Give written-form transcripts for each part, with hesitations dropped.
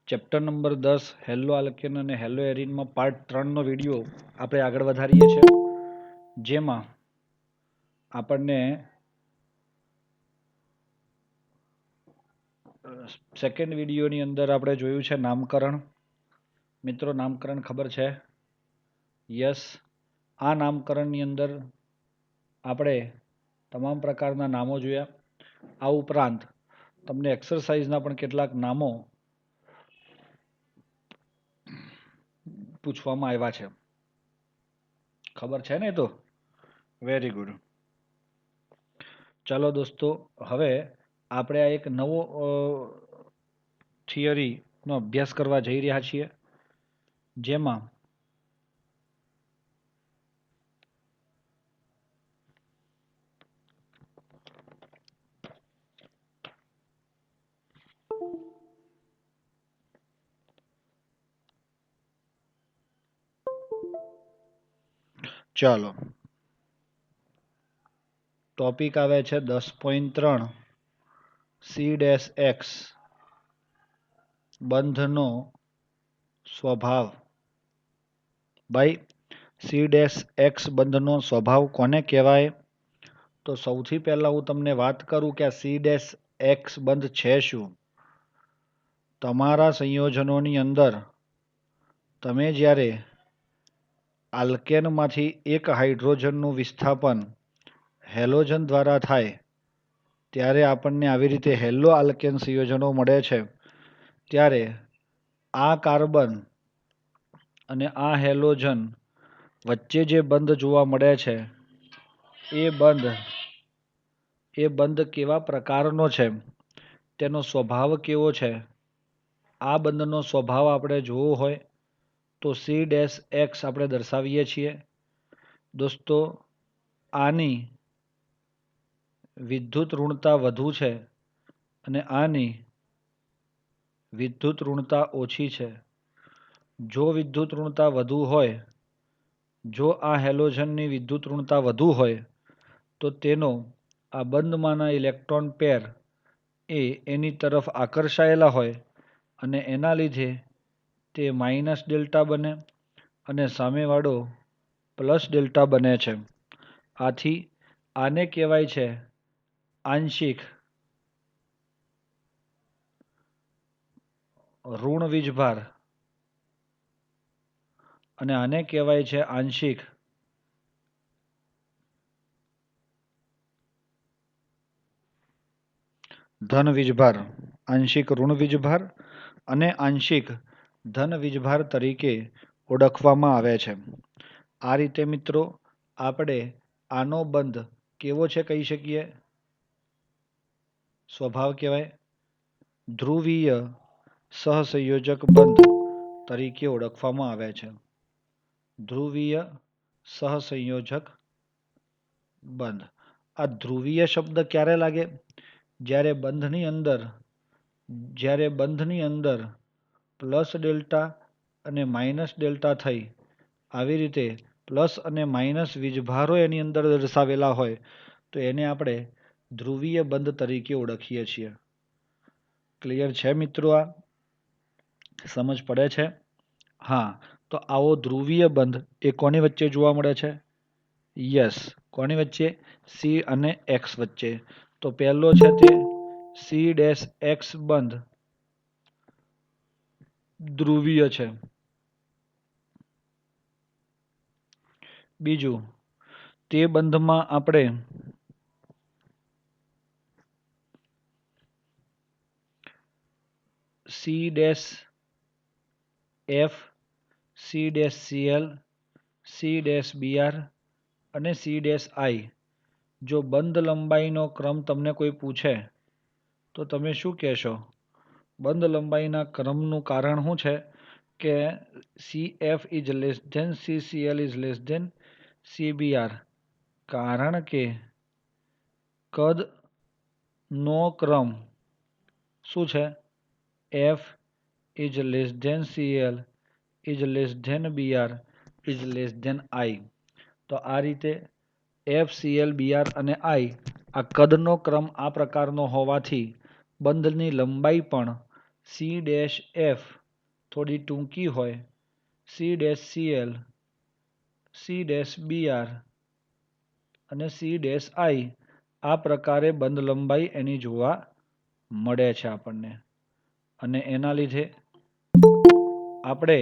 Chapter number 10 hello alkane અને hello એરિનમાં part 3નો video આપણે આગળ વધારીએ છીએ, જેમાં આપણને સેકન્ડ વિડીયોની અંદર આપણે જોયું છે નામકરણ. મિત્રો, નામકરણ ખબર છે? યસ. આ નામકરણની અંદર આપણે તમામ પ્રકારના નામો જોયા. આ ઉપરાંત તમને એક્સરસાઇઝના પણ કેટલાક નામો પૂછવામાં આવ્યા છે. ખબર છે ને? તો વેરી ગુડ. ચાલો દોસ્તો, હવે આપણે આ એક નવો થિયરીનો અભ્યાસ કરવા જઈ રહ્યા છીએ, જેમાં ચાલો ટોપિક આવે છે 10.3 C-X બંધનો સ્વભાવ. ભાઈ, C-X બંધનો સ્વભાવ કોને કહેવાય? તો સૌથી પહેલા હું તમને વાત કરું કે આ C-X બંધ છે શું. તમારા સંયોજનોની અંદર તમે જ્યારે આલ્કેનમાંથી એક હાઇડ્રોજનનું વિસ્થાપન હેલોજન દ્વારા થાય ત્યારે આપણને આવી રીતે હેલો આલ્કેન સંયોજનો મળે છે. ત્યારે આ કાર્બન અને આ હેલોજન વચ્ચે જે બંધ જોવા મળે છે એ બંધ કેવા પ્રકારનો છે, તેનો સ્વભાવ કેવો છે, આ બંધનો સ્વભાવ આપણે જોવો હોય તો C-X આપણે દર્શાવીએ છીએ. દોસ્તો, આની વિદ્યુત ઋણતા વધુ છે અને આની વિદ્યુત ઋણતા ઓછી છે. જો વિદ્યુત ઋણતા વધુ હોય, જો આ હેલોજનની વિદ્યુત ઋણતા વધુ હોય તો તેનો આ બંધમાંના ઇલેક્ટ્રોન પેર એ એની તરફ આકર્ષાયેલા હોય અને એના લીધે તે માઇનસ ડેલ્ટા બને અને સામેવાળો પ્લસ ડેલ્ટા બને છે. આથી આને કહેવાય છે આંશિક ઋણ વીજભાર અને આને કહેવાય છે આંશિક ધન વીજભાર. આંશિક ઋણ વીજભાર અને આંશિક ધન વીજભાર તરીકે ઓળખવામાં આવે છે. આ રીતે મિત્રો આપણે આનો બંધ કેવો છે કહી શકીએ? સ્વભાવ કહેવાય ધ્રુવીય સહસંયોજક બંધ તરીકે ઓળખવામાં આવે છે. ધ્રુવીય સહસંયોજક બંધ. આ ધ્રુવીય શબ્દ ક્યારે લાગે? જ્યારે બંધની અંદર પ્લસ ડેલ્ટા અને માઇનસ ડેલ્ટા થઈ આવી રીતે પ્લસ અને માઇનસ વીજભારો એની અંદર દર્શાવેલા હોય તો એને આપણે ધ્રુવીય બંધ તરીકે ઓળખીએ છીએ. ક્લિયર છે મિત્રો? આ સમજ પડે છે? હા. તો આવો ધ્રુવીય બંધ એ કોની વચ્ચે જોવા મળે છે? યસ. કોની વચ્ચે? C અને X વચ્ચે. તો પહેલો છે તે C-X બંધ ધ્રુવીય છે. બીજું, તે બંધમાં આપણે C-F, C-Cl, C-Br અને C-I જો બંધ લંબાઈનો ક્રમ તમને કોઈ પૂછે તો તમે શું કહેશો? બંધ લંબાઈના ક્રમનું કારણ શું છે કે CF is less than CCl is less than CBr. કારણ કે કદનો ક્રમ શું છે? F is less than Cl is less than Br is less than I. તો આ રીતે F, Cl, Br અને I આ કદનો ક્રમ આ પ્રકારનો હોવાથી બંધની લંબાઈ પણ સી ડેશ એફ થોડી ટૂંકી હોય, C dash CL, C dash BR અને સી ડેશ આઈ આ પ્રકારે બંધ લંબાઈ એની જોવા મળે છે આપણને. અને એના લીધે આપણે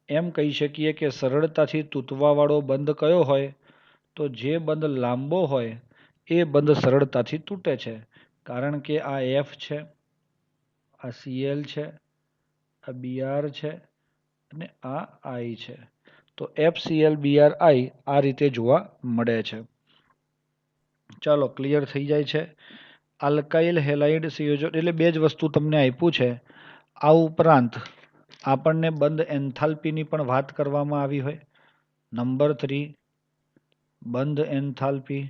એમ કહી શકીએ કે સરળતાથી તૂટવાવાળો બંધ કયો હોય, તો જે બંધ લાંબો હોય એ બંધ સરળતાથી તૂટે છે. કારણ કે આ એફ છે, આ સીએલ છે, આ બીઆર છે અને આ આઈ છે. તો એફ સીએલ બીઆર આઈ આ રીતે જોવા મળે છે. ચાલો ક્લિયર થઈ જાય છે. આલ્કાઇલ હેલાઇડ સંયોજન એટલે બે જ વસ્તુ તમને આપ્યું છે. આ ઉપરાંત આપણને બંધ એન્થાલ્પીની પણ વાત કરવામાં આવી હોય. નંબર 3 બંધ એન્થાલ્પી.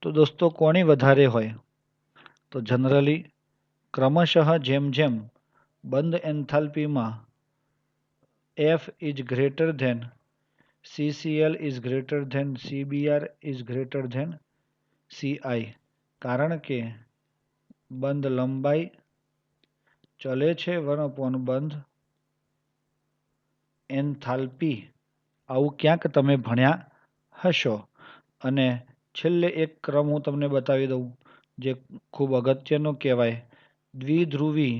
તો દોસ્તો કોની વધારે હોય? તો જનરલી ક્રમશઃ જેમ જેમ બંધ એન્થાલ્પીમાં F is greater than CCl is greater than CBr is greater than CI. કારણ કે બંધ લંબાઈ ચલે છે 1 બંધ એન્થાલ્પી. આવું ક્યાંક તમે ભણ્યા હશો. અને છેલ્લે એક ક્રમ હું તમને બતાવી દઉં જે ખૂબ અગત્યનો કહેવાય, દ્વિધ્રુવી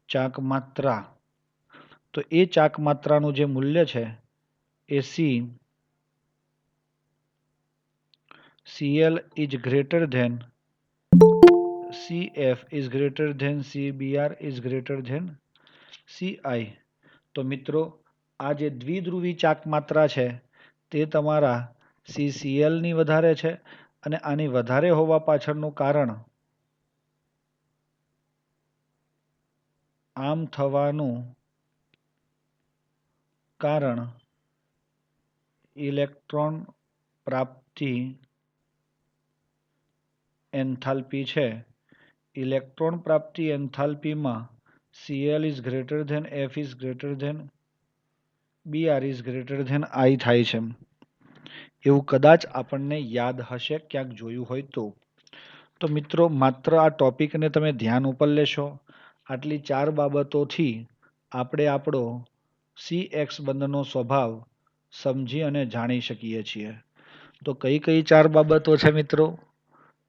ચાકમાત્રા. તો એ ચાકમાત્રાનું જે મૂલ્ય છે એ CL is greater than CF is greater than CBr is greater than CI. તો મિત્રો આ જે દ્વિધ્રુવી ચાકમાત્રા છે તે તમારા CCl ની વધારે છે અને આની વધારે હોવા પાછળનું કારણ આમ થવાનું કારણ ઇલેક્ટ્રોન પ્રાપ્તિ એન્થાલ્પી છે. ઇલેક્ટ્રોન પ્રાપ્તિ એન્થાલ્પીમાં Cl is greater than F is greater than Br is greater than I થાય છે. એવું કદાચ આપણને યાદ હશે, ક્યાંક જોયું હોય તો. તો મિત્રો માત્ર આ ટોપિકને તમે ધ્યાન ઉપર લેશો, આટલી 4 બાબતોથી આપણે આપણો CX બંધનો સ્વભાવ સમજી અને જાણી શકીએ છીએ. તો કઈ કઈ 4 બાબતો છે મિત્રો?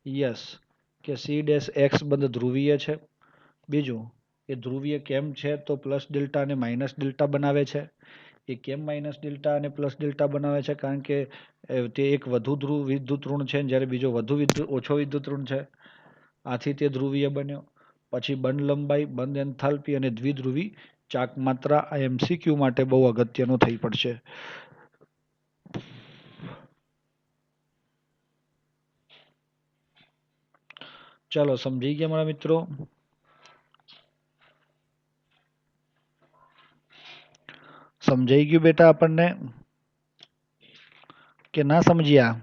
યસ, કે C-X બંધ ધ્રુવીય છે. બીજું, એ ધ્રુવીય કેમ છે? તો પ્લસ ડેલ્ટા અને માઇનસ ડેલ્ટા બનાવે છે. એ કેમ માઇનસ ડેલ્ટા અને પ્લસ ડેલ્ટા બનાવે છે? કારણ કે તે એક વધુ ધ્રુવ વિદ્યુત ઋણ છે જ્યારે બીજો ઓછો વિદ્યુત ઋણ છે. આથી તે ધ્રુવીય બન્યો. પછી બંધ લંબાઈ, બંધ એન્થાલ્પી અને દ્વિધ્રુવી ચાકમાત્રા આ MCQ માટે બહુ અગત્યનું થઈ પડશે. ચાલો સમજી ગયા મારા મિત્રો? સમજાઈ ગયું બેટા આપણને કે ના સમજ્યા?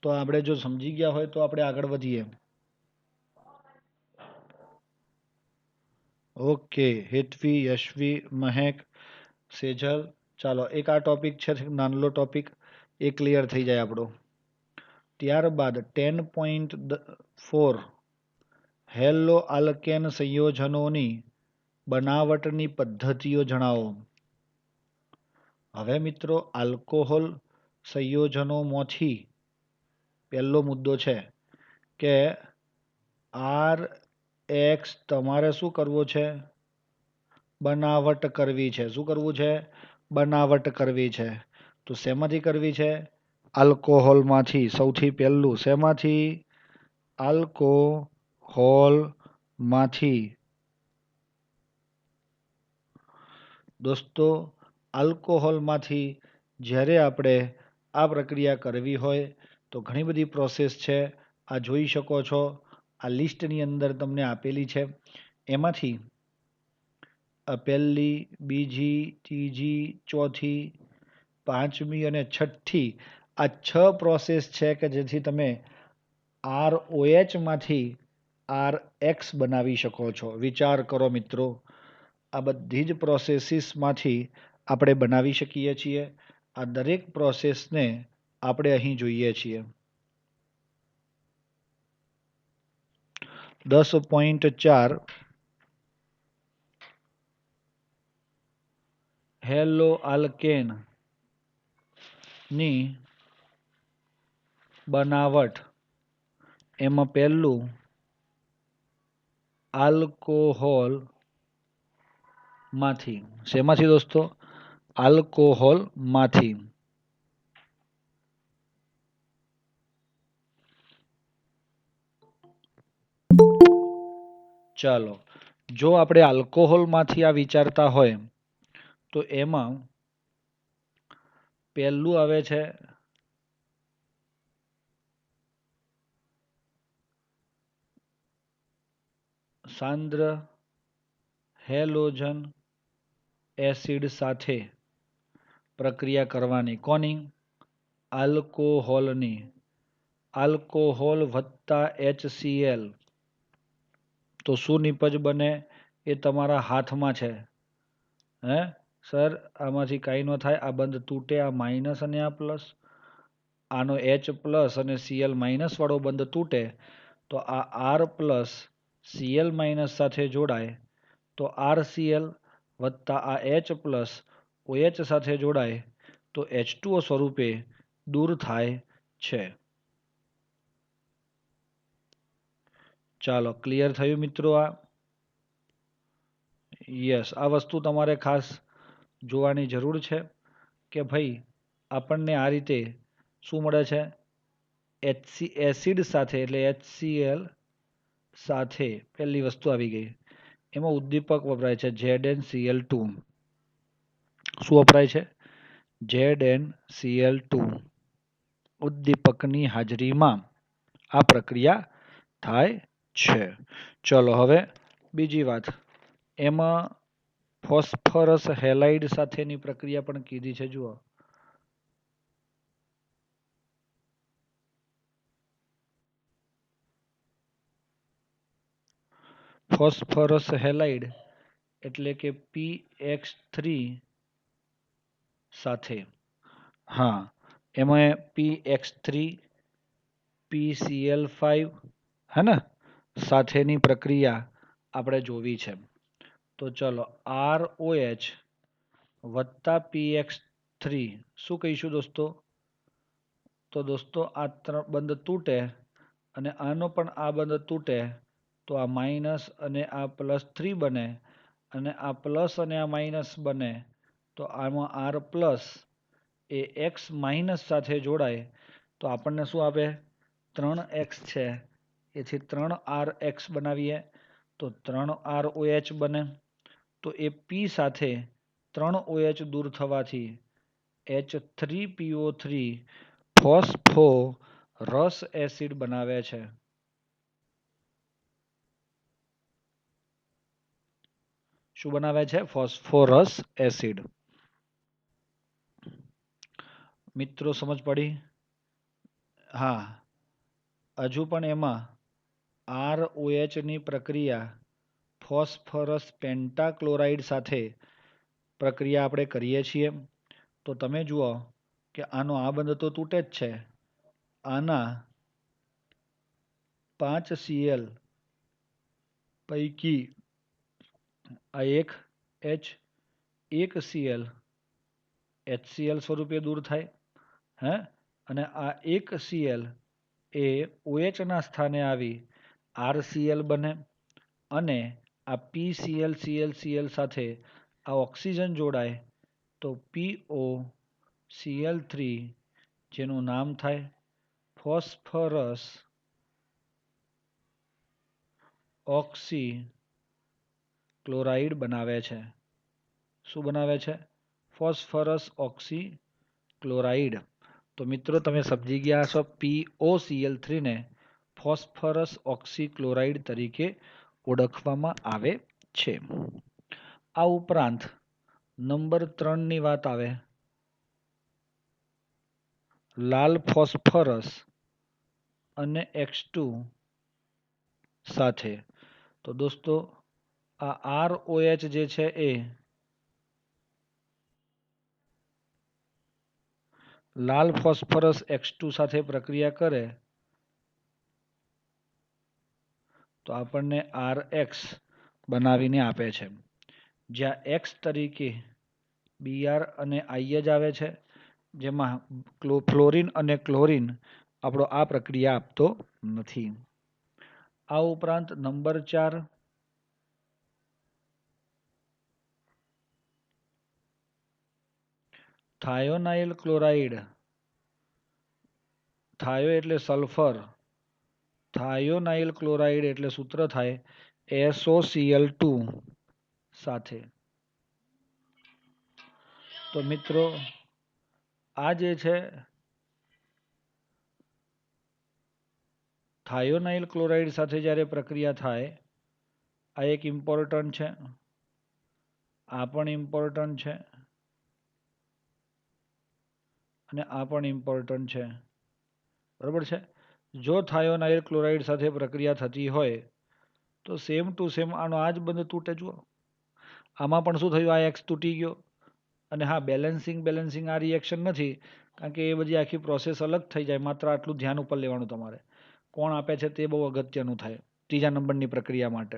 તો આપણે જો સમજી ગયા હોય તો આપણે આગળ વધીએ. ઓકે, હેતવી, યશવી, મહેક, સેજલ, ચાલો એક આ ટોપિક છે નાનલો ટોપિક, એ ક્લિયર થઈ જાય આપણો. ત્યારબાદ 10.4 હેલો આલ્કેન સંયોજનોની બનાવટની પદ્ધતિઓ જણાવો. હવે મિત્રો આલ્કોહોલ સંયોજનોમાંથી પહેલો મુદ્દો છે કે RX તમારે શું કરવો છે? બનાવટ કરવી છે. શું કરવું છે? બનાવટ કરવી છે. તો શેમાંથી કરવી છે? આલ્કોહોલમાંથી. સૌથી પહેલું શેમાંથી? આલ્કોહોલમાંથી. દોસ્તો આલ્કોહોલમાંથી જ્યારે આપણે આ પ્રક્રિયા કરવી હોય તો ઘણી બધી પ્રોસેસ છે. આ જોઈ શકો છો, આ લિસ્ટની અંદર તમને આપેલી છે. એમાંથી પહેલી, બીજી, ત્રીજી, ચોથી, પાંચમી અને છઠ્ઠી આ 6 પ્રોસેસ છે કે જેથી તમે ROH માંથી RX બનાવી શકો છો. વિચાર કરો મિત્રો, આ બધી જ પ્રોસેસીસમાંથી આપણે બનાવી શકીએ છીએ. આ દરેક પ્રોસેસને આપણે અહીં જોઈએ છીએ. 10.4 હેલો આલ્કેન ની બનાવટ એમાં પહેલું આલ્કોહોલ માંથી શેમાંથી દોસ્તો આલ્કોહોલ માંથી ચાલો જો આપણે આલ્કોહોલ માંથી આ વિચારતા હોય તો એમાં પહેલું આવે છે સાંદ્ર હેલોજન એસિડ સાથે પ્રક્રિયા કરવાની કોની આલ્કોહોલની આલ્કોહોલ વત્તા HCl તો શું નિપજ બને એ તમારા હાથમાં છે હે સર આમાંથી કાંઈ ન થાય આ બંધ તૂટે આ માઇનસ અને આ પ્લસ આનો H પ્લસ અને Cl માઇનસ વાળો બંધ તૂટે તો આ R પ્લસ Cl માઇનસ સાથે જોડાય તો RCl વત્તા આ H પ્લસ OH સાથે જોડાય તો H2O સ્વરૂપે દૂર થાય છે ચાલો ક્લિયર થયું મિત્રો આ યસ આ વસ્તુ તમારે ખાસ જોવાની જરૂર છે કે ભાઈ આપણને આ રીતે શું મળે છે એસિડ સાથે એટલે HCl સાથે પહેલી વસ્તુ આવી ગઈ એમાં ઉદ્દીપક વપરાય છે ZnCl2 શું વપરાય છે ZnCl2 ઉદ્દીપકની હાજરીમાં આ પ્રક્રિયા થાય છે ચલો હવે બીજી વાત એમાં ફોસ્ફરસ હેલાઇડ સાથેની પ્રક્રિયા પણ કીધી છે જુઓ ફોસ્ફરસ હેલાઇડ એટલે કે PX3 સાથે હા એમાં PX3 PCl5 હે ને સાથેની પ્રક્રિયા આપણે જોવી છે તો ચલો ROH વત્તા PX3 શું કહીશું દોસ્તો તો દોસ્તો આ બંધ તૂટે અને આનો પણ આ બંધ તૂટે તો આ માઇનસ અને આ +3 બને અને આ પ્લસ અને આ માઇનસ બને તો આમાં R પ્લસ એ X માઇનસ સાથે જોડાય તો આપણને શું આપે 3X છે એથી 3RX બનાવીએ તો 3ROH બને તો એ P સાથે 3OH દૂર થવાથી H3PO3 ફોસ્ફોરસ એસિડ બનાવે છે શું બનાવે છે ફોસ્ફોરસ એસિડ મિત્રો સમજ પડી હા હજુ પણ એમાં ROH ની પ્રક્રિયા ફોસ્ફરસ પેન્ટાક્લોરાઇડ સાથે પ્રક્રિયા આપણે કરીએ છીએ તો તમે જુઓ કે આનો આ બંધ તો તૂટે જ છે આના 5Cl પૈકી આ એક H એક Cl HCl સ્વરૂપે દૂર થાય હે અને આ એક Cl એ OH ના સ્થાને આવી RCl બને અને આ PCl સાથે આ ઓક્સિજન જોડાય તો POCl3 જેનું નામ થાય ફોસ્ફરસ ઓક્સી ક્લોરાઇડ બનાવે છે શું બનાવે છે ફોસ્ફરસ ઓક્સી ક્લોરાઇડ તો મિત્રો તમે સમજી ગયા હશો POCl3 ને ફોસ્ફરસ ઓક્સી ક્લોરાઇડ તરીકે ઓળખવામાં આવે છે આ ઉપરાંત નંબર 3 ની વાત આવે લાલ ફોસ્ફરસ અને X2 સાથે તો દોસ્તો આ ROH જે છે એ લાલ ફોસ્ફરસ X2 સાથે પ્રક્રિયા કરે તો આપણને RX બનાવીને આપે છે, જ્યાં X તરીકે Br અને I જ આવે છે, જેમાં ફ્લોરિન અને ક્લોરિન આપણો આ પ્રક્રિયા આપતો નથી. આ ઉપરાંત નંબર 4 થાયોનાઇલ ક્લોરાઇડ. થાયો એટલે સલ્ફર, થાયોનાઇલ ક્લોરાઇડ એટલે સૂત્ર થાય SOCl2 સાથે. તો મિત્રો આ જે છે થાયોનાઇલ ક્લોરાઇડ સાથે જ્યારે પ્રક્રિયા થાય, આ એક ઇમ્પોર્ટન્ટ છે, આ પણ ઇમ્પોર્ટન્ટ છે અને આ પણ ઇમ્પોર્ટન્ટ છે. બરાબર છે. જો થાયોનાઇલ ક્લોરાઇડ સાથે પ્રક્રિયા થતી હોય તો સેમ ટુ સેમ આનો આ જ બંધ તૂટે. જુઓ આમાં પણ શું થયું, આ એક્સ તૂટી ગયો. અને હા, બેલેન્સિંગ આ રિએક્શન નથી, કારણ કે એ બધી આખી પ્રોસેસ અલગ થઈ જાય. માત્ર આટલું ધ્યાન ઉપર લેવાનું તમારે, કોણ આપે છે તે બહુ અગત્યનું થાય ત્રીજા નંબરની પ્રક્રિયા માટે.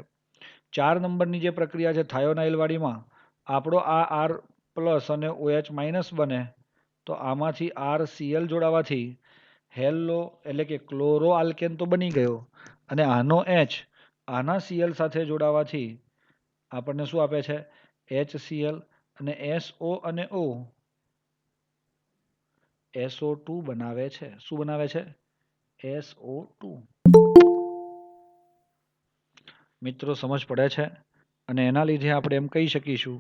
4 નંબરની જે પ્રક્રિયા છે થાયોનાઇલ વાળીમાં, આપણો આ R પ્લસ અને OH માઇનસ બને, તો આમાંથી RCl જોડાવાથી હેલો એટલે કે ક્લોરો આલ્કેન તો બની ગયો, અને આનો H આના Cl સાથે જોડાવાથી આપણને શું આપે છે, HCl, અને SO અને O SO2 બનાવે છે. શું બનાવે છે? SO2. મિત્રો સમજ પડે છે? અને એના લીધે આપણે એમ કહી શકીશું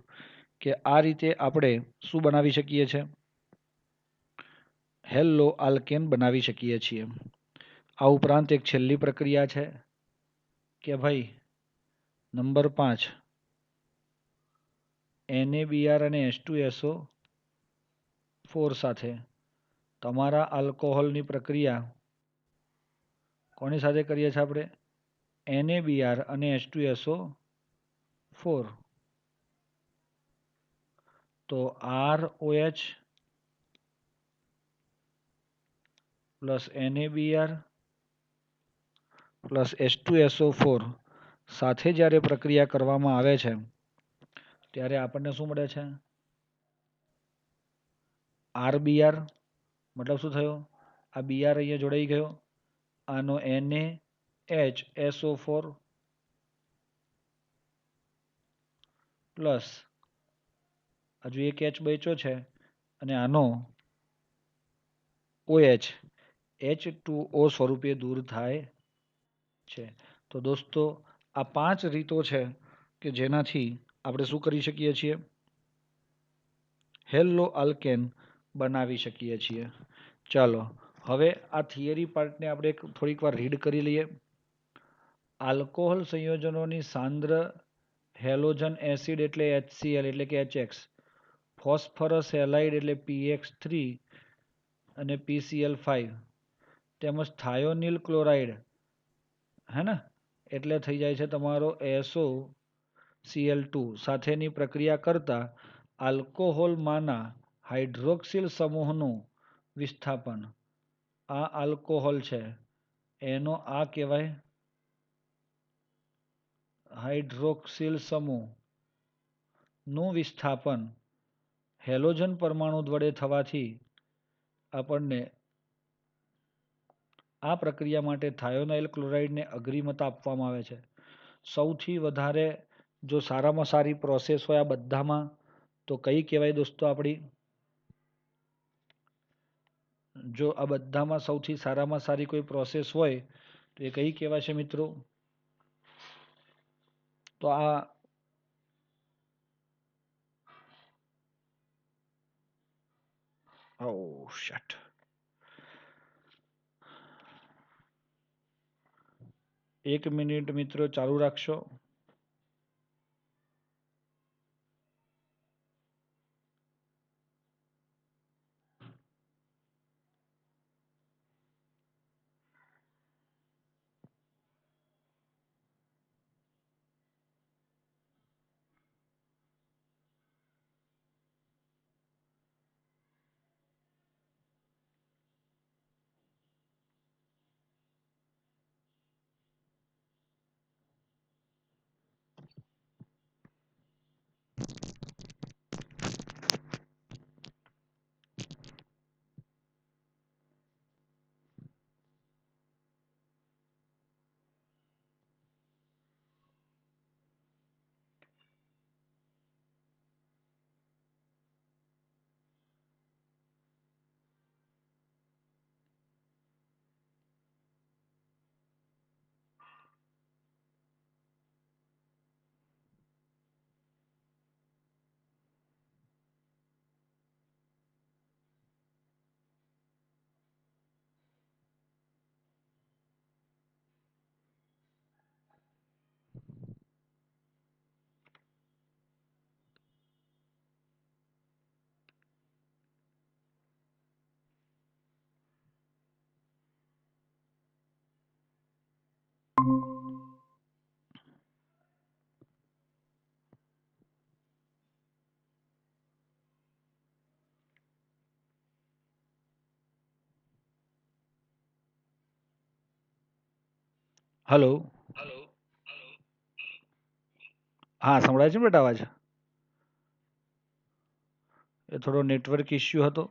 કે આ રીતે આપણે શું બનાવી શકીએ છીએ, હેલો આલ્કેન બનાવી શકીએ છીએ. આ ઉપરાંત એક છેલ્લી પ્રક્રિયા છે કે ભાઈ નંબર 5 NaBr અને H2SO4 સાથે તમારા આલ્કોહોલની પ્રક્રિયા કોની સાથે કરીએ છીએ આપણે, NaBr અને H2SO4. તો ROH plus NaBr plus H2SO4 સાથે જ્યારે પ્રક્રિયા કરવામાં આવે છે ત્યારે આપણને શું મળે છે, RBr. મતલબ શું થયો, આ Br અહીંયા જોડાઈ ગયો, આનો NaHSO4 પ્લસ હજુ એક H બચ્યો છે અને આનો OH H2O સ્વરૂપે દૂર થાય છે. તો દોસ્તો આ 5 રીતો છે કે જેનાથી આપણે શું કરી શકીએ છીએ, હેલો આલ્કેન બનાવી શકીએ છીએ. ચાલો હવે આ થિયરી પાર્ટને આપણે થોડીક વાર રીડ કરી લઈએ. આલ્કોહોલ સંયોજનોની સાંદ્ર હેલોજન એસિડ એટલે HCl એટલે કે HX, ફોસ્ફરસ હેલાઇડ એટલે PX3 અને PCl5, તેમજ થાયોનિલ ક્લોરાઇડ હે ને એટલે થઈ જાય છે તમારો SOCl2 સાથેની પ્રક્રિયા કરતા આલ્કોહોલમાંના હાઇડ્રોક્સિલ સમૂહનું વિસ્થાપન. આ આલ્કોહોલ છે એનો આ કહેવાય હાઇડ્રોક્સિલ સમૂહ નું વિસ્થાપન હેલોજન પરમાણુ વડે થવાથી આપણને આ પ્રક્રિયા માટે થાયોનાઇલ ક્લોરાઇડને અગ્રીમતા આપવામાં આવે છે. સૌથી વધારે જો સારામાં સારી પ્રોસેસ હોય આ બધામાં તો કઈ કહેવાય દોસ્તો આપણી, જો આ બધામાં સૌથી સારામાં સારી કોઈ પ્રોસેસ હોય તો એ કઈ કહેવાશે મિત્રો, તો આ શટ 1 મિનિટ મિત્રો ચાલુ રાખશો. હલો. હા સંભળાય છે ને બેટા અવાજ? એ થોડો નેટવર્ક ઇસ્યુ હતો.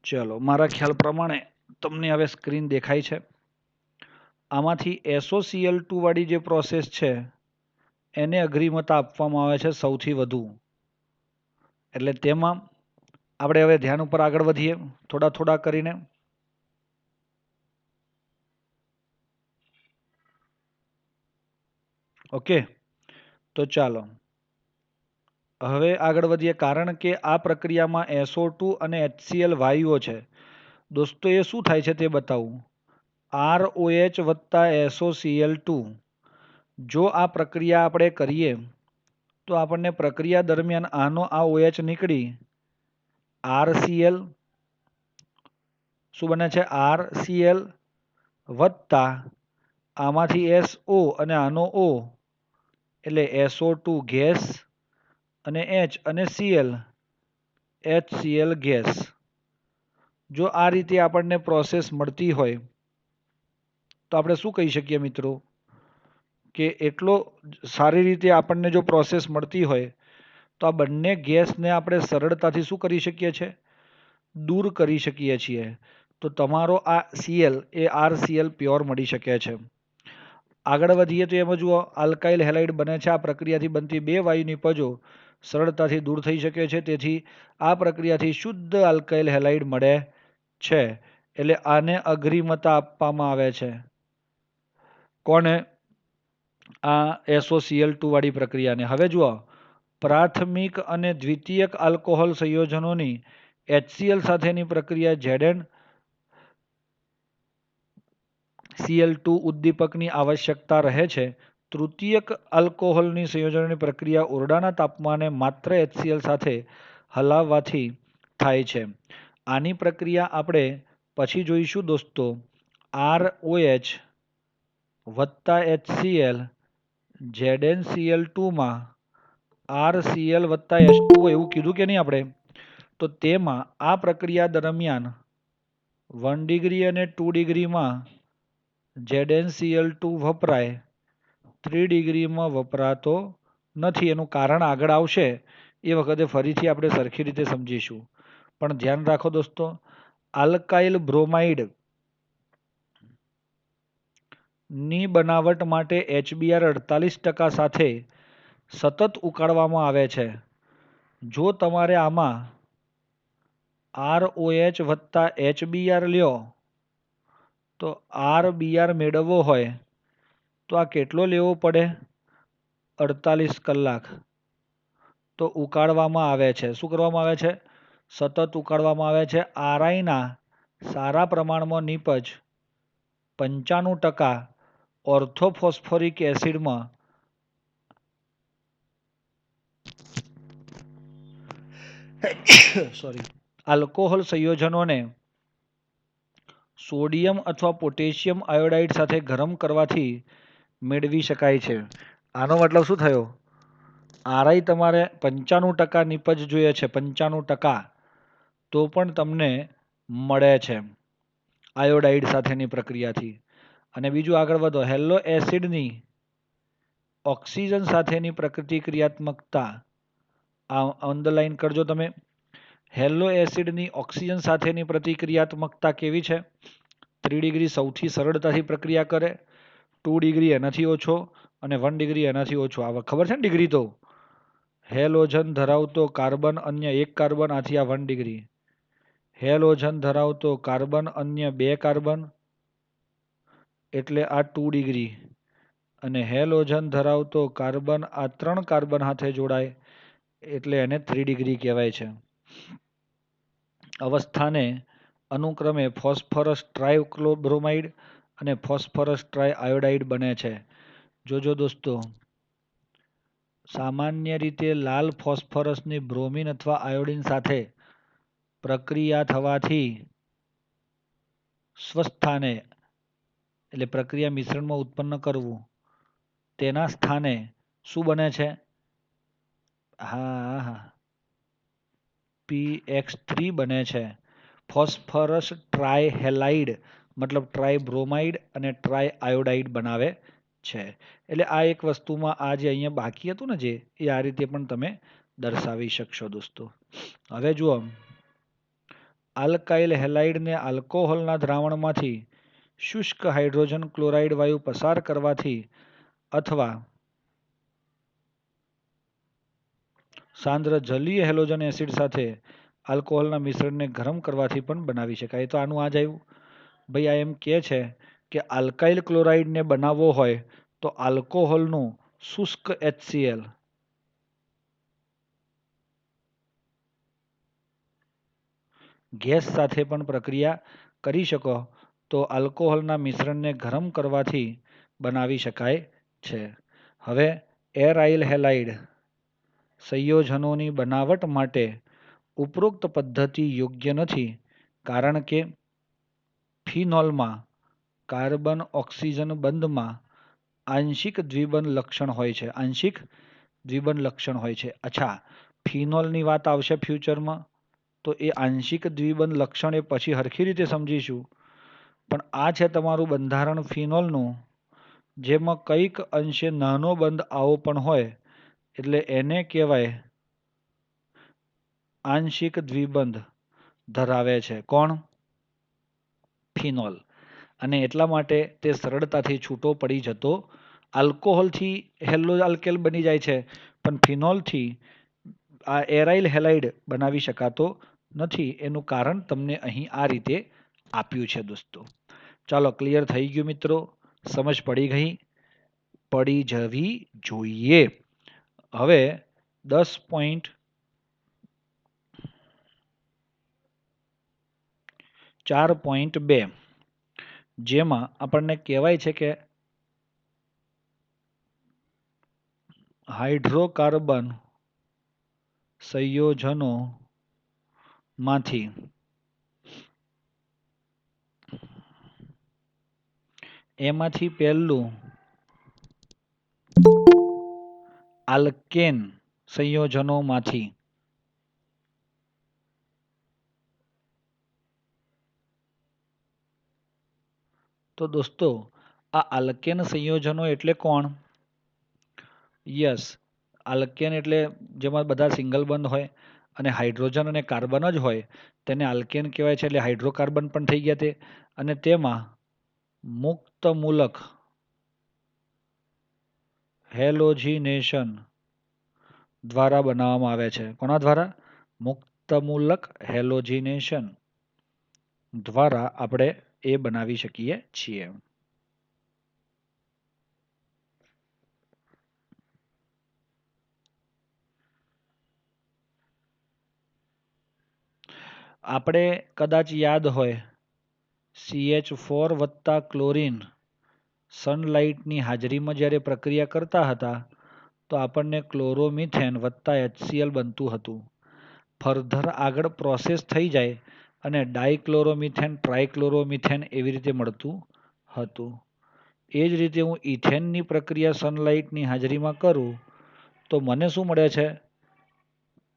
ચલો મારા ખ્યાલ પ્રમાણે તમને હવે સ્ક્રીન દેખાય છે. આમાંથી SOCl2 વાળી જે પ્રોસેસ છે એને અગ્રિમતા આપવામાં આવે છે સૌથી વધુ. એટલે તેમાં આપણે હવે ધ્યાન ઉપર આગળ વધીએ થોડા થોડા કરીને. ઓકે, તો ચાલો હવે આગળ વધીએ. કારણ કે આ પ્રક્રિયામાં SO2 અને HCl વાયુઓ છે. દોસ્તો એ શું થાય છે તે બતાવું. ROH વત્તા SOCl2. જો આ પ્રક્રિયા આપણે કરીએ તો આપણને પ્રક્રિયા દરમિયાન આનો આ OH નીકળી RCl શું બને છે RCl વત્તા આમાંથી SO અને આનો O એટલે SO2 ગેસ અને H અને Cl HCl ગેસ. જો આ રીતે આપણને પ્રોસેસ મળતી હોય તો આપણે શું કહી શકીએ મિત્રો કે એટલો સારી રીતે આપણને જો પ્રોસેસ મળતી હોય તો આ બંને ગેસને આપણે સરળતાથી શું કરી શકીએ છીએ દૂર કરી શકીએ છીએ. તો તમારો આ Cl એ RCl પ્યોર મળી શકે છે. આગળ વધીએ તો એમાં જુઓ આલ્કાઇલ હેલાઇડ બને છે. આ પ્રક્રિયાથી બનતી બે વાયુ નિપજો સરળતાથી દૂર થઈ શકે છે. તેથી આ પ્રક્રિયાથી શુદ્ધ આલ્કાઇલ હેલાઇડ મળે છે. એટલે આને અગ્રિમતા આપવામાં આવે છે. કોને? આ SOCl2 વાળી પ્રક્રિયાને. હવે જુઓ પ્રાથમિક અને દ્વિતીયક આલ્કોહોલ સંયોજનોની HCl સાથેની પ્રક્રિયા ZnCl2 ઉદ્દીપકની આવશ્યકતા રહે છે. તૃતીયક આલ્કોહોલની સંયોજનોની પ્રક્રિયા ઓરડાના તાપમાને માત્ર HCl સાથે હલાવવાથી થાય છે. આની પ્રક્રિયા આપણે પછી જોઈશું દોસ્તો. ROH વત્તા HCl ZnCl2 માં RCl વત્તા H2O એવું કીધું કે નહીં આપણે? તો તેમાં આ પ્રક્રિયા દરમિયાન 1 ડિગ્રી અને 2 ડિગ્રીમાં ZnCl2 વપરાય, 3 ડિગ્રીમાં વપરાતો નથી. એનું કારણ આગળ આવશે એ વખતે ફરીથી આપણે સરખી રીતે સમજીશું. પણ ધ્યાન રાખો દોસ્તો, આલ્કાઇલ બ્રોમાઇડ ની બનાવટ માટે HBr 48% સાથે સતત ઉકાળવામાં આવે છે. જો તમારે આમાં ROH વત્તા HBr લ્યો તો RBr મેળવવો હોય તો આ કેટલો લેવો પડે? 48 કલાક. તો ઉકાળવામાં આવે છે. શું કરવામાં આવે છે? સતત ઉકાળવામાં આવે છે. RIના સારા પ્રમાણમાં નીપજ 95% ઓર્થોફોસ્ફોરિક એસિડમાં સોરી આલ્કોહોલ સંયોજનોને સોડિયમ અથવા પોટેશિયમ આયોડાઇડ સાથે ગરમ કરવાથી મેળવી શકાય છે. આનો મતલબ શું થયો? RI તમારે 95% નીપજ જોઈએ છે, 95%, તો પણ તમને મળે છે આયોડાઇડ સાથેની પ્રક્રિયાથી. અને બીજું આગળ વધો. હેલો એસિડની ઓક્સિજન સાથેની પ્રતિક્રિયાત્મકતા અંડરલાઇન કરજો તમે. હેલો એસિડની ઓક્સિજન સાથેની પ્રતિક્રિયાત્મકતા કેવી છે? 3 ડિગ્રી સૌથી સરળતાથી પ્રક્રિયા કરે, 2 ડિગ્રી એનાથી ઓછો અને 1 ડિગ્રી એનાથી ઓછો. આ ખબર છે ને ડિગ્રી તો? હેલોજન ધરાવતો કાર્બન અન્ય 1 કાર્બન, આથી આ 1 ડિગ્રી. હેલોજન ધરાવતો કાર્બન અન્ય 2 કાર્બન એટલે આ 2 ડિગ્રી. અને હેલોજન ધરાવતો કાર્બન આ 3 કાર્બન સાથે જોડાય એટલે એને 3 ડિગ્રી કહેવાય છે. અવસ્થાને અનુક્રમે ફોસ્ફરસ ટ્રાયબ્રોમાઇડ અને ફોસ્ફરસ ટ્રાયઆયોડાઇડ બને છે. જોજો દોસ્તો, સામાન્ય રીતે લાલ ફોસ્ફરસની બ્રોમિન અથવા આયોડિન સાથે પ્રક્રિયા થવાથી સ્વસ્થાને એટલે પ્રક્રિયા મિશ્રણમાં ઉત્પન્ન કરવું તેના સ્થાને શું બને છે? હા હા, PX3 બને છે. ફોસ્ફરસ ટ્રાયહેલાઇડ મતલબ ટ્રાયબ્રોમાઇડ અને ટ્રાયઆયોડાઇડ બનાવે છે. એટલે આ એક વસ્તુમાં આ જે અહીંયા બાકી હતું ને જે એ આ રીતે પણ તમે દર્શાવી શકશો દોસ્તો. હવે જુઓ, આલ્કાઇલ હેલાઇડને આલ્કોહોલના દ્રાવણમાંથી શુષ્ક હાઇડ્રોજન ક્લોરાઇડ વાયુ પસાર કરવાથી અથવા સાંદ્ર જલીય હેલોજન એસિડ સાથે આલ્કોહોલના મિશ્રણને ગરમ કરવાથી પણ બનાવી શકાય. તો આનું આ જ આવ્યું. ભાઈ આ એમ કહે છે કે આલ્કાઇલ ક્લોરાઇડને બનાવવો હોય તો આલ્કોહોલનું શુષ્ક HCl ગેસ સાથે પણ પ્રક્રિયા કરી શકો તો આલ્કોહોલના મિશ્રણને ગરમ કરવાથી બનાવી શકાય છે. હવે એરાઇલ હેલાઇડ સંયોજનોની બનાવટ માટે ઉપરોક્ત પદ્ધતિ યોગ્ય નથી, કારણ કે ફિનોલમાં કાર્બન ઓક્સિજન બંધમાં આંશિક દ્વિબંધ લક્ષણ હોય છે. આંશિક દ્વિબંધ લક્ષણ હોય છે. અચ્છા, ફિનોલની વાત આવશે ફ્યુચરમાં, તો એ આંશિક દ્વિબંધ લક્ષણ એ પછી હરખી રીતે સમજીશું. પણ આ છે તમારું બંધારણ ફિનોલનું, જેમાં કંઈક અંશે નાનો બંધ આવો પણ હોય એટલે એને કહેવાય આંશિક દ્વિબંધ ધરાવે છે. કોણ? ફિનોલ. અને એટલા માટે તે સરળતાથી છૂટો પડી જતો આલ્કોહોલથી હેલો આલ્કેલ બની જાય છે, પણ ફિનોલથી આ એરાઇલ હેલાઇડ બનાવી શકાતો નથી. એનું કારણ તમને અહીં આ રીતે આપ્યું છે દોસ્તો. ચાલો, ક્લિયર થઈ ગયું મિત્રો? સમજ પડી ગઈ? પડી જવી જોઈએ. હવે 10.4.2 જેમાં આપણને કહેવાય છે કે હાઇડ્રોકાર્બન સંયોજનોમાંથી એમાંથી પહેલું આલ્કેન સંયોજનોમાંથી તો દોસ્તો આ આલ્કેન સંયોજનો એટલે કોણ? યસ, આલ્કેન એટલે જેમાં બધા સિંગલ બંધ હોય અને હાઇડ્રોજન અને કાર્બન જ હોય તેને આલ્કેન કહેવાય છે. એટલે હાઇડ્રોકાર્બન પણ થઈ ગયા તે. અને તેમાં મુક્ત મૂલક હેલોજિનેશન દ્વારા બનાવવામાં આવે છે. કોના દ્વારા? મુક્ત મૂલક હેલોજિનેશન દ્વારા આપણે એ બનાવી શકીએ છીએ. આપણે કદાચ યાદ હોય CH4 વત્તા ક્લોરીન સનલાઇટની હાજરીમાં જ્યારે પ્રક્રિયા કરતા હતા તો આપણને ક્લોરોમિથેન વત્તા HCl બનતું હતું. ફર્ધર આગળ પ્રોસેસ થઈ જાય અને ડાયક્લોરોમિથેન ટ્રાયક્લોરોમિથેન એવી રીતે મળતું હતું. એ જ રીતે હું ઇથેનની પ્રક્રિયા સનલાઇટની હાજરીમાં કરું તો મને શું મળે છે?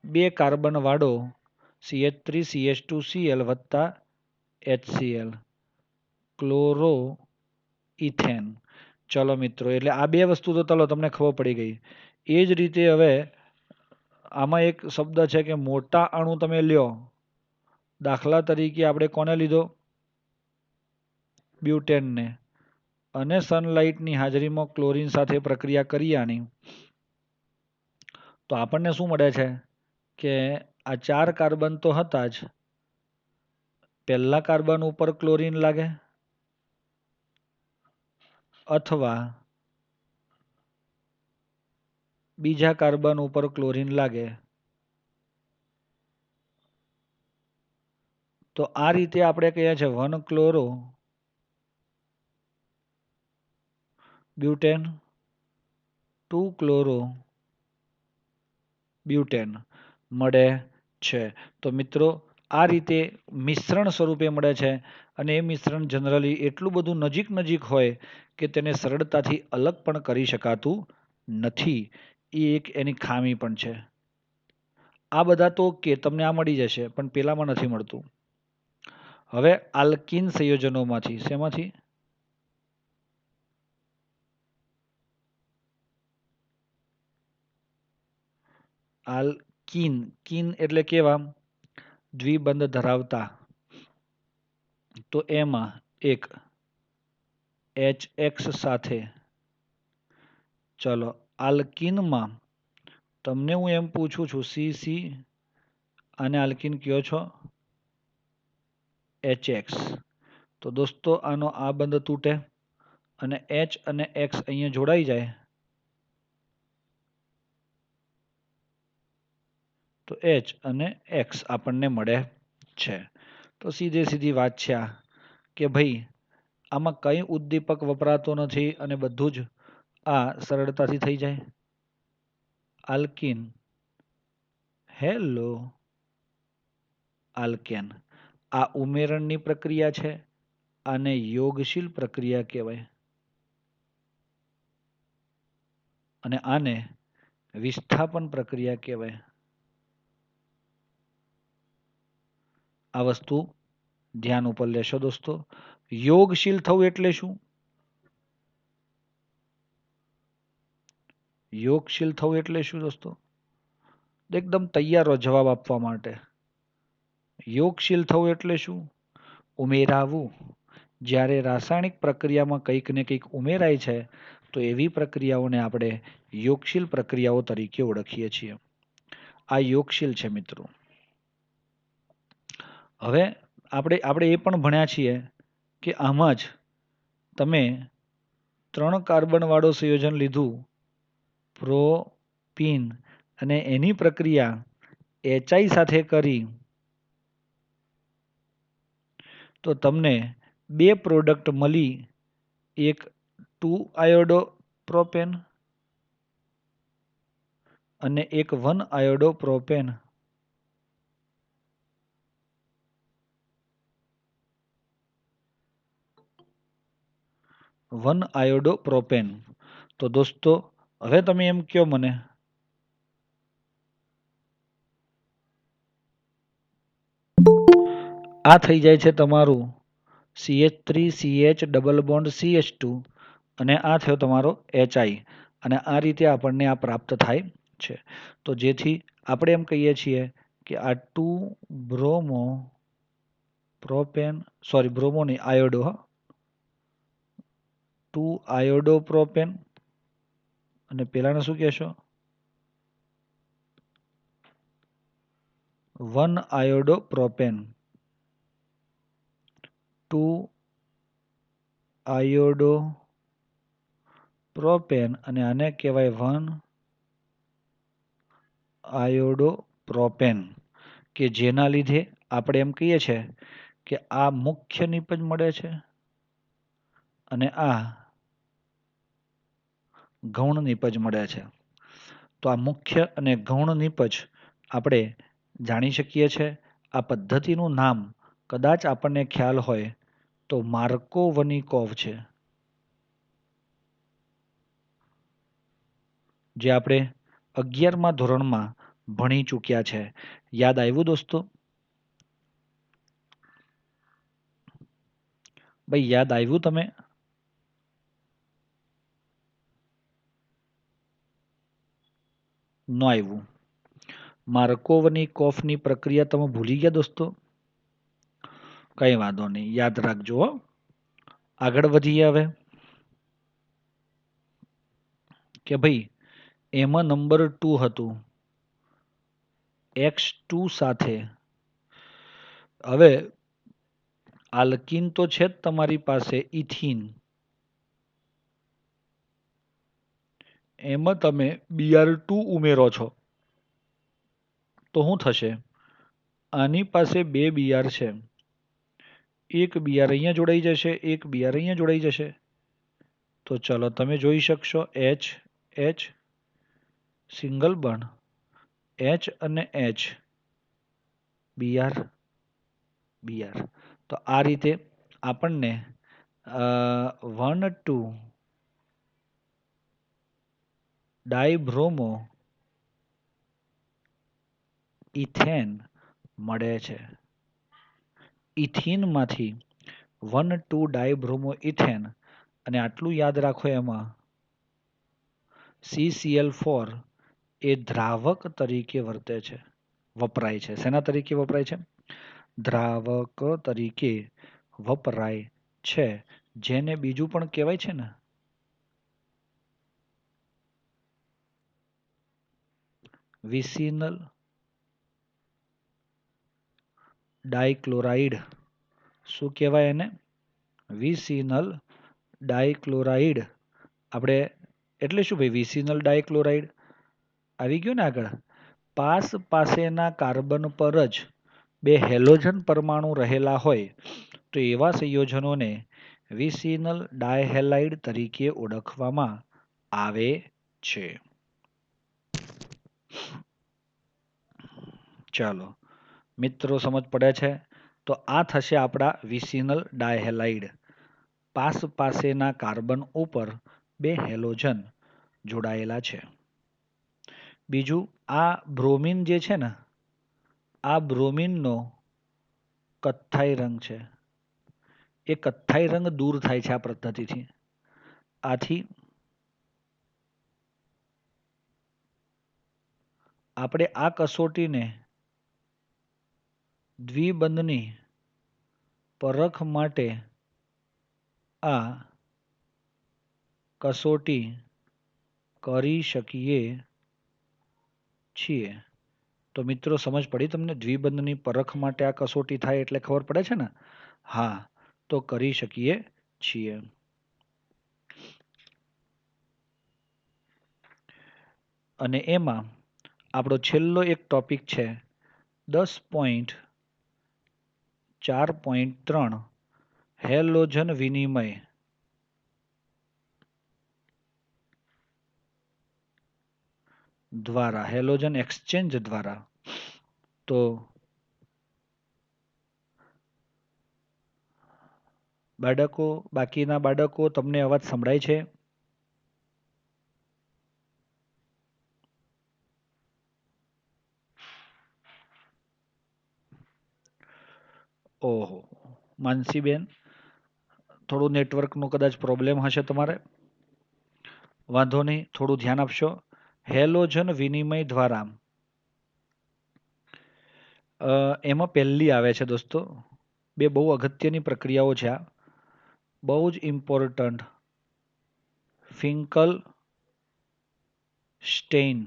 2 કાર્બન વાળો CH3CH2Cl વત્તા HCl ક્લોરો ઇથેન. ચલો મિત્રો, એટલે આ બે વસ્તુ તો ચલો તમને ખબર પડી ગઈ. એ જ રીતે હવે આમાં એક શબ્દ છે કે મોટા અણુ તમે લ્યો, દાખલા તરીકે આપણે કોને લીધો? બ્યુટેનને. અને સનલાઇટની હાજરીમાં ક્લોરીન સાથે પ્રક્રિયા કરી આની તો આપણને શું મળે છે કે આ 4 કાર્બન તો હતા જ, પહેલા કાર્બન ઉપર ક્લોરીન લાગે અથવા બીજા કાર્બન ઉપર ક્લોરીન લાગે. તો આ રીતે આપણે કહીએ છે 1 ક્લોરો બ્યુટેન 2 ક્લોરો બ્યુટેન મળે છે. તો મિત્રો આ રીતે મિશ્રણ સ્વરૂપે મળે છે અને એ મિશ્રણ જનરલી એટલું બધું નજીક નજીક હોય કે તેને સરળતાથી અલગ પણ કરી શકાતું નથી. એ એક એની ખામી પણ છે. આ બધા તો ઓકે, તમને આ મળી જશે, પણ પેલામાં નથી મળતું. હવે આલ્કીન સંયોજનોમાંથી શેમાંથી? આલ્કીન, કીન એટલે કેવા? દ્વિબંધ ધરાવતા. તો એમાં એક HX સાથે, ચલો આલ્કીનમાં તમને હું એમ પૂછું છું CC અને આલ્કીન કયો છો HX. તો દોસ્તો આનો આ બંધ તૂટે અને H અને X અહીંયા જોડાઈ જાય તો H અને X આપણને મળે છે. તો સીધી વાત છે આ કે ભાઈ આમાં કઈ ઉદ્દીપક વપરાતો નથી અને બધું જ આ સરળતાથી થઈ જાય. Alkene, hello alkane. આ ઉમેરણની પ્રક્રિયા છે, આને યોગશીલ પ્રક્રિયા કહેવાય અને આને વિસ્થાપન પ્રક્રિયા કહેવાય. આ વસ્તુ ધ્યાન ઉપર લેશો દોસ્તો. યોગશીલ થવું એટલે શું? યોગશીલ થવું એટલે શું દોસ્તો? એકદમ તૈયાર રહો જવાબ આપવા માટે. યોગશીલ થવું એટલે શું? ઉમેરાવું. જ્યારે રાસાયણિક પ્રક્રિયામાં કંઈક ને કંઈક ઉમેરાય છે તો એવી પ્રક્રિયાઓને આપણે યોગશીલ પ્રક્રિયાઓ તરીકે ઓળખીએ છીએ. આ યોગશીલ છે મિત્રો. હવે આપણે એ પણ ભણ્યા છીએ કે આમાં જ તમે 3 કાર્બન વાળું સંયોજન લીધું પ્રોપીન અને એની પ્રક્રિયા HI સાથે કરી તો તમને 2 પ્રોડક્ટ મળી. એક 2 આયોડો પ્રોપેન અને એક 1 iodo propane. One iodo propane. તો દોસ્તો હવે તમે એમ કયો મને આ થઈ જાય છે તમારું CH3CH ડબલ બોન્ડ CH2 અને આ થયો તમારો HI અને આ રીતે આપણને આ પ્રાપ્ત થાય છે. તો જેથી આપણે એમ કહીએ છીએ કે આ 2 બ્રોમો પ્રોપેન, સોરી બ્રોમો નહીં આયોડો, 2 આયોડો પ્રોપેન અને પેલાને શું કહેશો 1 આયોડો પ્રોપેન, 2 આયોડો પ્રોપેન અને આને કહેવાય 1 આયોડો પ્રોપેન કે જેના લીધે આપણે એમ કહીએ છીએ કે આ મુખ્ય નિપજ મળે છે અને આ ગૌણ નિપજ મળે છે. તો આ મુખ્ય અને ગૌણ નિપજ આપણે જાણી શકીએ છીએ. આ પદ્ધતિનું નામ કદાચ આપણને ખ્યાલ હોય તો માર્કોવનિકોવ છે, જે આપણે 11મા ધોરણમાં ભણી ચૂક્યા છે. યાદ આવ્યું દોસ્તો? ભાઈ યાદ આવ્યું તમે? ન આવ્યું. માર્કોવનિકોફની પ્રક્રિયા તમે ભૂલી ગયા દોસ્તો? કઈ વાંધો નહીં, યાદ રાખજો હો. આગળ વધીએ હવે કે ભાઈ એમાં નંબર 2 હતું X2 સાથે. હવે આલ્કીન તો છે જ તમારી પાસે ઇથીન, એમાં તમે Br2 ઉમેરો છો તો શું થશે? આની પાસે 2 Br છે એક બીઆર અહીંયા જોડાઈ જશે, એક બીઆર અહીંયા જોડાઈ જશે. તો ચલો તમે જોઈ શકશો H H single bond H અને એચ બીઆર બીઆર. તો આ રીતે આપણને 1,2 ડાયબ્રોમો ઇથેન મળે છે. ઇથીનમાંથી 1,2 ડાયબ્રોમો ઇથેન, અને આટલું યાદ રાખો એમાં CCl4 એ દ્રાવક તરીકે વર્તે છે, વપરાય છે. શેના તરીકે વપરાય છે? દ્રાવક તરીકે વપરાય છે, જેને બીજું પણ કહેવાય છે ને વિસિનલ ડાયક્લોરાઇડ. શું કહેવાય એને? વિસિનલ ડાયક્લોરાઇડ. આપણે એટલે શું ભાઈ? વિસિનલ ડાયક્લોરાઇડ આવી ગયું ને આગળ. પાસેના કાર્બન પર જ બે હેલોજન પરમાણુ રહેલા હોય તો એવા સંયોજનોને વિસિનલ ડાયહેલાઇડ તરીકે ઓળખવામાં આવે છે. ચાલો મિત્રો, સમજ પડે છે? તો આ થશે આપણા વિસિનલ ડાયહેલાઇડ. પાસેના કાર્બન ઉપર બે હેલોજન જોડાયેલા છે. બીજું, આ બ્રોમિન જે છે ને, આ બ્રોમિનનો કથ્થાઈ રંગ છે. એ કથ્થાઈ રંગ દૂર થાય છે આ પદ્ધતિથી. આથી આપણે આ કસોટીને દ્વિબંધની પરખ માટે આ કસોટી કરી શકીએ છીએ. તો મિત્રો, સમજ પડી તમને? દ્વિબંધની પરખ માટે આ કસોટી થાય એટલે ખબર પડે છે ને? હા, તો કરી શકીએ છીએ. અને એમાં આપણો છેલ્લો એક ટોપિક છે 10.4.3 હેલોજન વિનિમય દ્વારા, હેલોજન એક્સચેન્જ દ્વારા. તો બાળકો, બાકીના બાળકો, તમને અવાજ સંભળાય છે? ઓહો, માનસીબેન, થોડું નેટવર્કનો કદાચ પ્રોબ્લેમ હશે તમારે. વાંધો નહીં, થોડું ધ્યાન આપશો. હેલોજન વિનિમય દ્વારા એમાં પહેલી આવે છે દોસ્તો, બે બહુ અગત્યની પ્રક્રિયાઓ છે આ, બહુ જ ઇમ્પોર્ટન્ટ. ફિંકલ સ્ટેઇન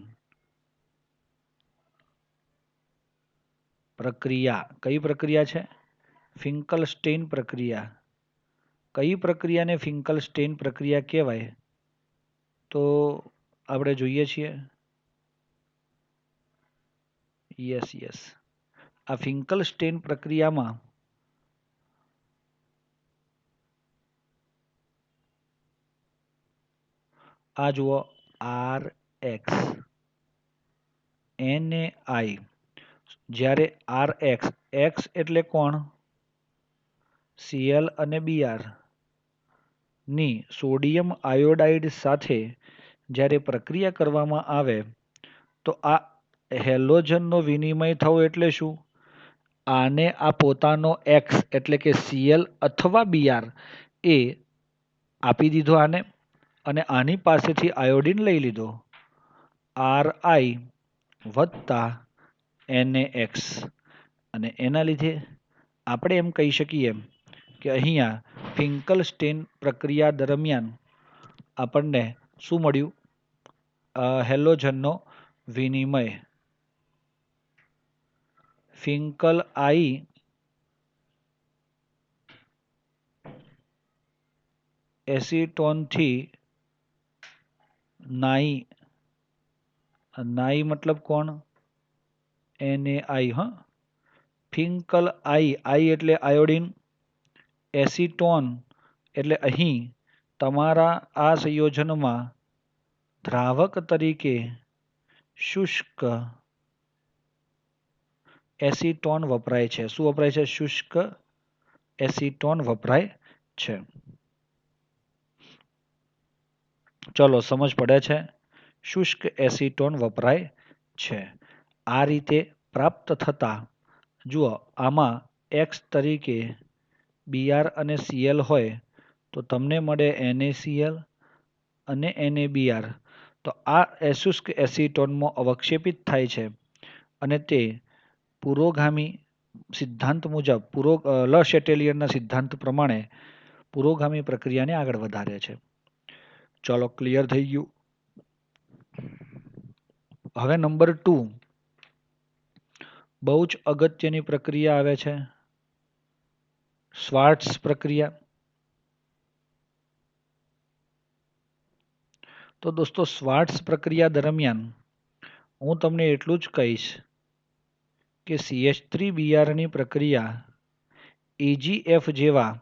પ્રક્રિયા. કઈ પ્રક્રિયા છે? ફિંકલ સ્ટેઇન પ્રક્રિયા. કઈ પ્રક્રિયાને ફિંકલ સ્ટેઇન પ્રક્રિયા કહેવાય? તો આપણે જોઈએ છીએ. યસ યસ, આ ફિંકલ સ્ટેઇન પ્રક્રિયામાં આ જુઓ RX NaI. જ્યારે RX, X એટલે કોણ? Cl અને Br ની સોડિયમ આયોડાઇડ સાથે જ્યારે પ્રક્રિયા કરવામાં આવે તો આ હેલોજનનો વિનિમય થવો એટલે શું? આને આ પોતાનો X એટલે કે Cl અથવા Br એ આપી દીધો આને, અને આની પાસેથી આયોડીન લઈ લીધો, Ri વત્તા NaX. અને એના લીધે આપણે એમ કહી શકીએ કે અહીંયા ફિંકલ સ્ટેઇન પ્રક્રિયા દરમિયાન આપણને શું મળ્યું? હેલોજનનો વિનિમય. ફિંકલ આઈ એસીટોનથી નાઈ, નાઈ મતલબ કોણ? NaI. હા, ફિંકલ આઈ, આઈ એટલે આયોડીન, એસીટોન એટલે અહીં તમારા આ સંયોજનમાં દ્રાવક તરીકે શુષ્ક એસીટોન વપરાય છે. શું વપરાય છે? શુષ્ક એસીટોન વપરાય છે. ચલો સમજ પડે છે. શુષ્ક એસીટોન વપરાય છે. આ રીતે પ્રાપ્ત થતા જુઓ આમાં X તરીકે Br અને Cl હોય તો તમને મળે NaCl અને NaBr. તો આ શુષ્ક એસીટોનમાં અવક્ષેપિત થાય છે અને તે પુરોગામી સિદ્ધાંત મુજબ લ શેટેલિયરના સિદ્ધાંત પ્રમાણે પુરોગામી પ્રક્રિયાને આગળ વધારે છે. ચલો ક્લિયર થઈ ગયું. હવે નંબર 2 બહુ જ અગત્યની પ્રક્રિયા આવે છે શ્વાર્ટ્ઝ પ્રક્રિયા. તો દોસ્તો શ્વાર્ટ્ઝ પ્રક્રિયા દરમિયાન હું તમને એટલું જ કહીશ કે CH3Br ની પ્રક્રિયા AgF જેવા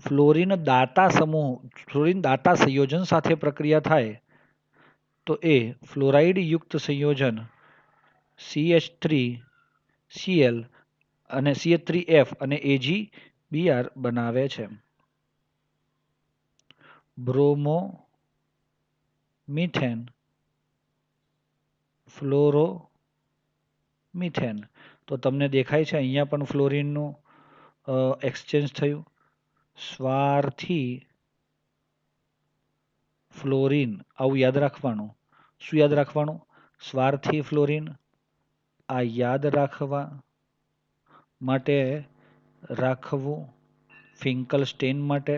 ફ્લોરીન દાતા સંયોજન સાથે પ્રક્રિયા થાય તો એ ફ્લોરાઇડ યુક્ત સંયોજન CH3Cl અને CH3F અને AgBr બનાવે છે. Bromo methane fluoro methane. તો તમને દેખાય છે અહીંયા પણ ફ્લોરિનનું એક્સચેન્જ થયું. સ્વાર્થી ફ્લોરિન આવું યાદ રાખવાનું. શું યાદ રાખવાનું? સ્વાર્થી ફ્લોરિન. આ યાદ રાખવા માટે રાખવું ફિંકલસ્ટેન માટે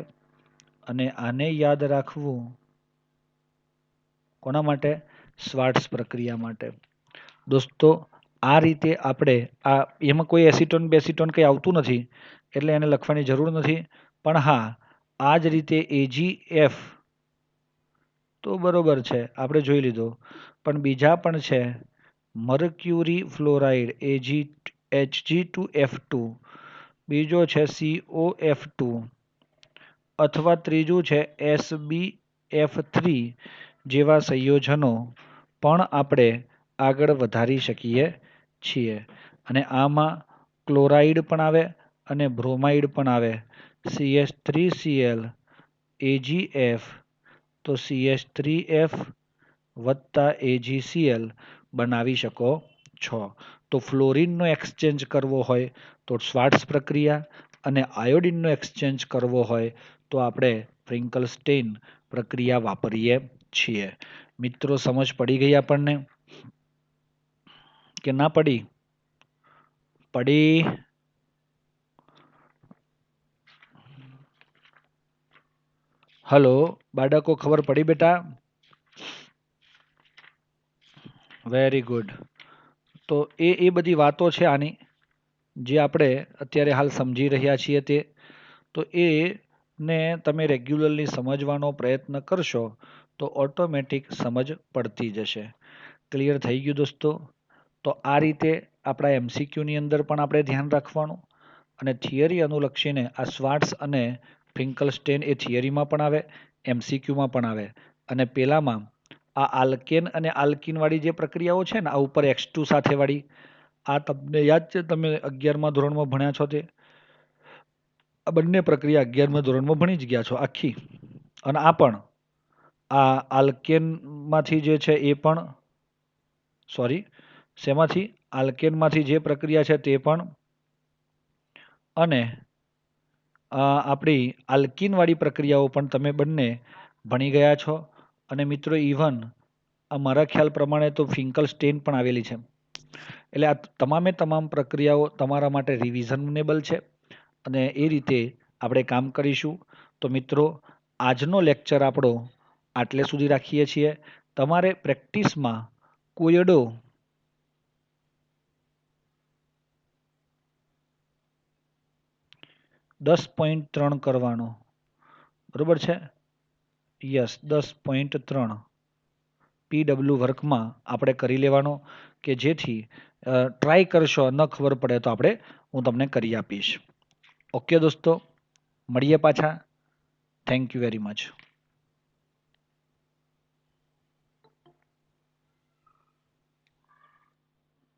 અને આને યાદ રાખવું કોના માટે? શ્વાર્ટ્ઝ પ્રક્રિયા માટે. દોસ્તો આ રીતે આપણે એમાં કોઈ એસીટોન બેસીટોન કંઈ આવતું નથી એટલે એને લખવાની જરૂર નથી. પણ હા આ જ રીતે AgF તો બરોબર છે આપણે જોઈ લીધો. પણ બીજા પણ છે મર્ક્યુરી ફ્લોરાઇડ Hg2F2, બીજો છે COF2 અથવા ત્રીજું છે SbF3 જેવા સંયોજનો પણ આપણે આગળ વધારી શકીએ છીએ. અને આમાં ક્લોરાઇડ પણ આવે અને બ્રોમાઇડ પણ આવે. CH3Cl AgF તો CH3F વત્તા AgCl બનાવી શકો છો. તો ફ્લોરિનનો એક્સચેન્જ કરવો હોય તો શ્વાર્ટ્ઝ પ્રક્રિયા અને આયોડિનનો એક્સચેન્જ કરવો હોય તો આપણે ફ્રિંકલસ્ટેન પ્રક્રિયા વાપરીએ છીએ. મિત્રો સમજ પડી ગઈ આપણને કે ના પડી? પડી? હલો બાળકો ખબર પડી બેટા? Very good. તો એ બધી વાતો છે આની જે આપણે અત્યારે હાલ સમજી રહ્યા છીએ તે. તો એને તમે રેગ્યુલરલી સમજવાનો પ્રયત્ન કરશો તો ઓટોમેટિક સમજ પડતી જશે. ક્લિયર થઈ ગયું દોસ્તો? તો આ રીતે આપણા MCQની અંદર પણ આપણે ધ્યાન રાખવાનું અને થિયરી અનુલક્ષીને આ શ્વાર્ટ્ઝ અને ફિંકલસ્ટેન એ થિયરીમાં પણ આવે MCQમાં પણ આવે. અને પેલામાં આ આલ્કેન અને આલ્કિન વાળી જે પ્રક્રિયાઓ છે ને આ ઉપર X2 સાથે વાળી આ તમને યાદ છે તમે 11મા ધોરણમાં ભણ્યા છો તે? આ બંને પ્રક્રિયા 11મા ધોરણમાં ભણી જ ગયા છો આખી. અને આ પણ આ આલ્કેનમાંથી જે છે એ પણ શેમાંથી? આલ્કેનમાંથી જે પ્રક્રિયા છે તે પણ અને આપણી આલ્કિનવાળી પ્રક્રિયાઓ પણ તમે બંને ભણી ગયા છો. અને મિત્રો ઇવન મારા ખ્યાલ પ્રમાણે તો ફિંકલસ્ટેન પણ આવેલી છે. એટલે આ તમામે તમામ પ્રક્રિયાઓ તમારા માટે રિવિઝનેબલ છે અને એ રીતે આપણે કામ કરીશું. તો મિત્રો આજનો લેક્ચર આપણો આટલે સુધી રાખીએ છીએ. તમારે પ્રેક્ટિસમાં કોયડો 10.3 કરવાનો. બરોબર છે? યસ 10.3 PW વર્કમાં આપણે કરી લેવાનો કે જેથી ટ્રાય કરશો ન ખબર પડે તો હું તમને કરી આપીશ. ઓકે દોસ્તો? મળીએ પાછા. Thank you very much.